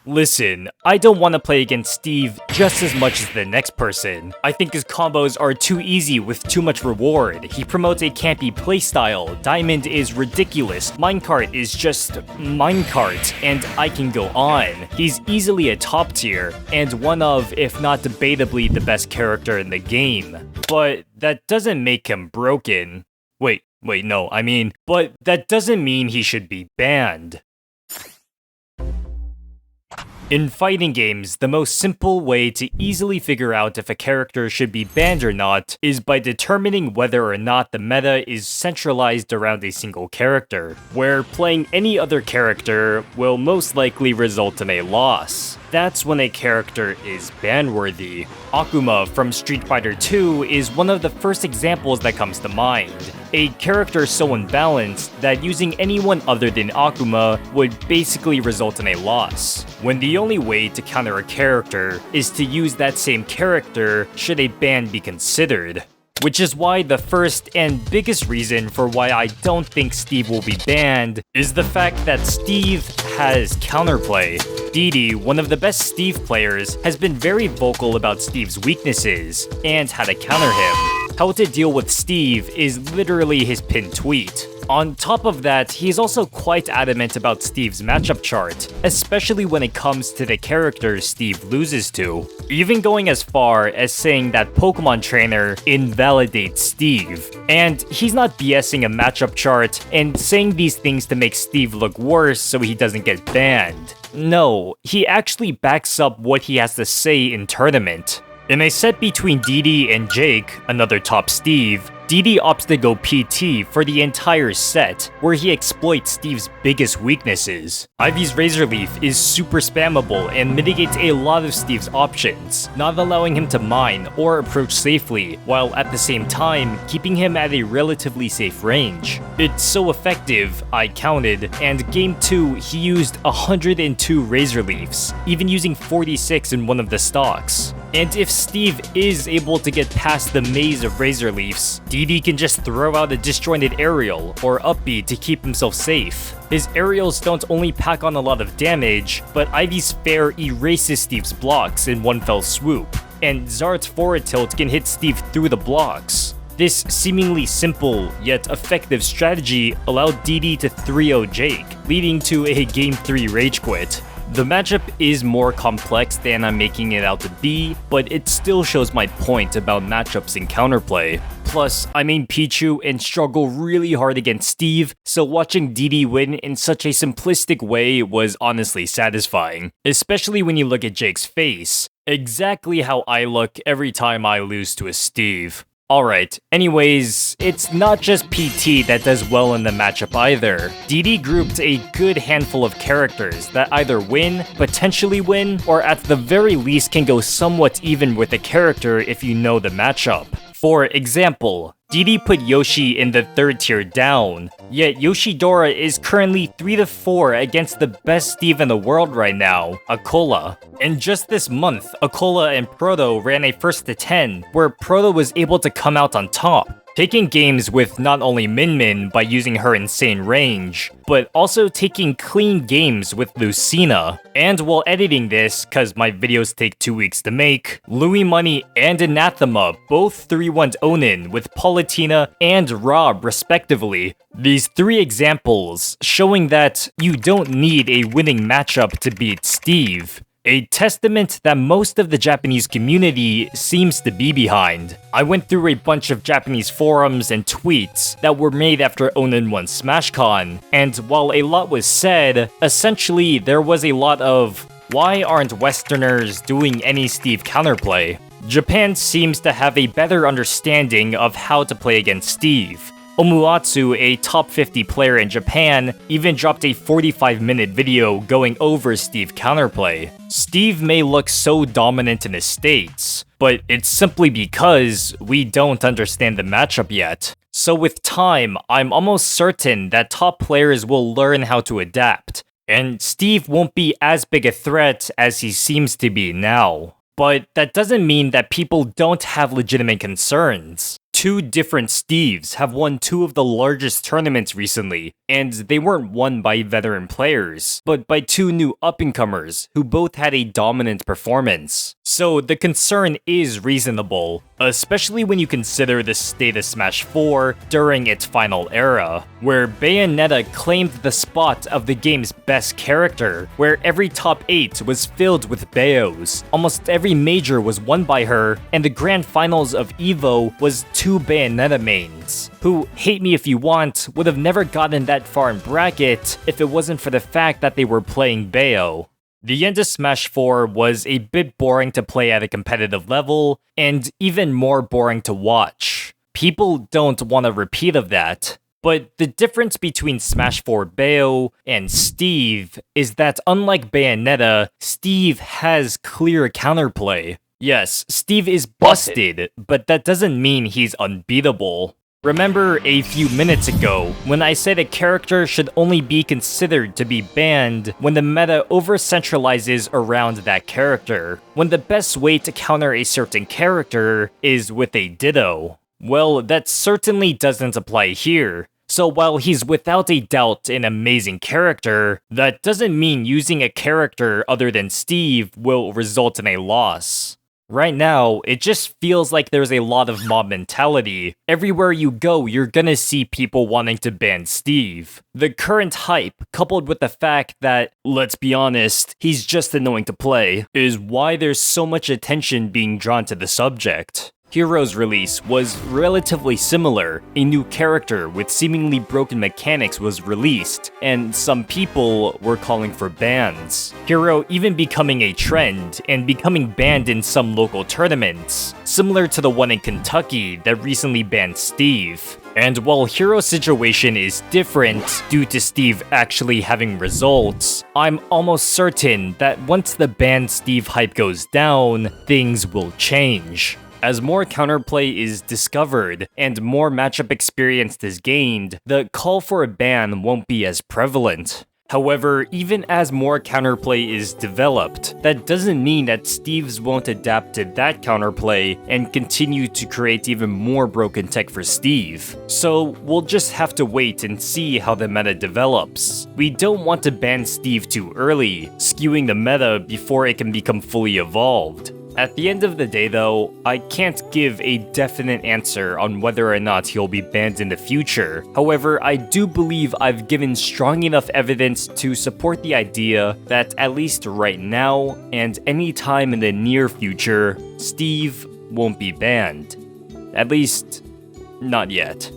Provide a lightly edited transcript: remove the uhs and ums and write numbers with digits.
Listen, I don't want to play against Steve just as much as the next person. I think his combos are too easy with too much reward. He promotes a campy playstyle, Diamond is ridiculous, Minecart is just Minecart, and I can go on. He's easily a top tier, and one of, if not debatably, the best character in the game. But that doesn't make him broken. Wait, no, but that doesn't mean he should be banned. In fighting games, the most simple way to easily figure out if a character should be banned or not is by determining whether or not the meta is centralized around a single character, where playing any other character will most likely result in a loss. That's when a character is ban-worthy. Akuma from Street Fighter 2 is one of the first examples that comes to mind. A character so unbalanced that using anyone other than Akuma would basically result in a loss, when the only way to counter a character is to use that same character should a ban be considered. Which is why the first and biggest reason for why I don't think Steve will be banned is the fact that Steve has counterplay. Didi, one of the best Steve players, has been very vocal about Steve's weaknesses and how to counter him. How to deal with Steve is literally his pinned tweet. On top of that, he's also quite adamant about Steve's matchup chart, especially when it comes to the characters Steve loses to, even going as far as saying that Pokemon Trainer invalidates Steve. And he's not BSing a matchup chart and saying these things to make Steve look worse so he doesn't get banned. No, he actually backs up what he has to say in tournament. In a set between Didi and Jake, another top Steve, Didi opts to go PT for the entire set, where he exploits Steve's biggest weaknesses. Ivy's Razor Leaf is super spammable and mitigates a lot of Steve's options, not allowing him to mine or approach safely, while at the same time keeping him at a relatively safe range. It's so effective, I counted, and game 2 he used 102 Razor Leafs, even using 46 in one of the stocks. And if Steve is able to get past the maze of Razor Leafs, Didi can just throw out a disjointed aerial or up B to keep himself safe. His aerials don't only pack on a lot of damage, but Ivy's Fair erases Steve's blocks in one fell swoop, and Zard's forward tilt can hit Steve through the blocks. This seemingly simple yet effective strategy allowed Didi to 3-0 Jake, leading to a Game 3 rage quit. The matchup is more complex than I'm making it out to be, but it still shows my point about matchups and counterplay. Plus, I main Pichu and struggle really hard against Steve, so watching Didi win in such a simplistic way was honestly satisfying, especially when you look at Jake's face. Exactly how I look every time I lose to a Steve. Alright, anyways, it's not just PT that does well in the matchup either. Didi grouped a good handful of characters that either win, potentially win, or at the very least can go somewhat even with a character if you know the matchup. For example, Didi put Yoshi in the 3rd tier down, yet Yoshidora is currently 3-4 against the best Steve in the world right now, Akola. And just this month, Akola and Proto ran a 1st-to-10, where Proto was able to come out on top, taking games with not only Min Min by using her insane range, but also taking clean games with Lucina. And while editing this, cause my videos take 2 weeks to make, Louis Money and Anathema both 3-1'd Onin with Politina and Rob respectively. These 3 examples showing that you don't need a winning matchup to beat Steve. A testament that most of the Japanese community seems to be behind. I went through a bunch of Japanese forums and tweets that were made after Onin won SmashCon, and while a lot was said, essentially there was a lot of, why aren't Westerners doing any Steve counterplay? Japan seems to have a better understanding of how to play against Steve. Omuatsu, a top 50 player in Japan, even dropped a 45-minute video going over Steve counterplay. Steve may look so dominant in the States, but it's simply because we don't understand the matchup yet. So with time, I'm almost certain that top players will learn how to adapt, and Steve won't be as big a threat as he seems to be now. But that doesn't mean that people don't have legitimate concerns. Two different Steves have won two of the largest tournaments recently, and they weren't won by veteran players, but by two new up-and-comers who both had a dominant performance. So the concern is reasonable, especially when you consider the state of Smash 4 during its final era, where Bayonetta claimed the spot of the game's best character, where every top 8 was filled with Bayos, almost every major was won by her, and the grand finals of EVO was two Bayonetta mains, who, hate me if you want, would have never gotten that far in bracket if it wasn't for the fact that they were playing Bayo. The end of Smash 4 was a bit boring to play at a competitive level, and even more boring to watch. People don't want a repeat of that. But the difference between Smash 4 Bayo and Steve is that unlike Bayonetta, Steve has clear counterplay. Yes, Steve is busted, but that doesn't mean he's unbeatable. Remember a few minutes ago, when I said a character should only be considered to be banned when the meta over-centralizes around that character, when the best way to counter a certain character is with a Ditto. Well, that certainly doesn't apply here. So while he's without a doubt an amazing character, that doesn't mean using a character other than Steve will result in a loss. Right now, it just feels like there's a lot of mob mentality. Everywhere you go, you're gonna see people wanting to ban Steve. The current hype, coupled with the fact that, let's be honest, he's just annoying to play, is why there's so much attention being drawn to the subject. Hero's release was relatively similar. A new character with seemingly broken mechanics was released, and some people were calling for bans. Hero even becoming a trend and becoming banned in some local tournaments, similar to the one in Kentucky that recently banned Steve. And while Hero's situation is different due to Steve actually having results, I'm almost certain that once the banned Steve hype goes down, things will change. As more counterplay is discovered and more matchup experience is gained, the call for a ban won't be as prevalent. However, even as more counterplay is developed, that doesn't mean that Steves won't adapt to that counterplay and continue to create even more broken tech for Steve. So we'll just have to wait and see how the meta develops. We don't want to ban Steve too early, skewing the meta before it can become fully evolved. At the end of the day though, I can't give a definite answer on whether or not he'll be banned in the future. However, I do believe I've given strong enough evidence to support the idea that at least right now, and any time in the near future, Steve won't be banned. At least, not yet.